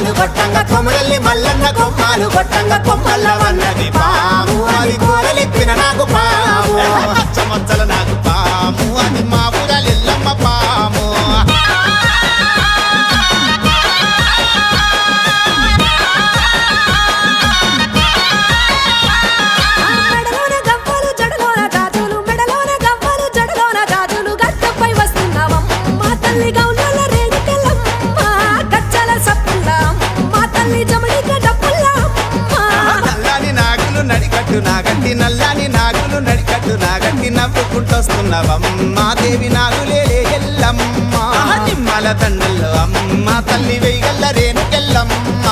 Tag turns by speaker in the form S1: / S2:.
S1: కొమ్మాలు కొట్టంగా కొమరల్లి మల్లన్న కొమ్మాలు కొట్టంగా కొమ్మల్ల వన్నది పాము అది కోరలిప్పిన నాకు పాము
S2: మచ్చల నాకు పాము అది మా ఊరాల ఎల్లమ్మ పాము
S3: మెడలోన గవ్వలు జడలోన గాజులు మెడలోన గవ్వలు జడలోన గాజులు గట్టపై వస్తున్నావమ్మ తల్లి గౌనల రేణుకెళ్ళమ్మ గచ్చల సప్పుల్ల మా తల్లి జమడిక డప్పుల్ల
S2: నల్లాని నాగులు నడికట్టు నాగట్టి నల్లాని నాగులు నడికట్టు నాగట్టి నవ్వుకుంటొస్తున్నావమ్మ దేవి నాగులే ఎల్లమ్మ నిమ్మల దండల్లో అమ్మ తల్లి వెయ్యగల్ల రేణుకెళ్ళమ్మ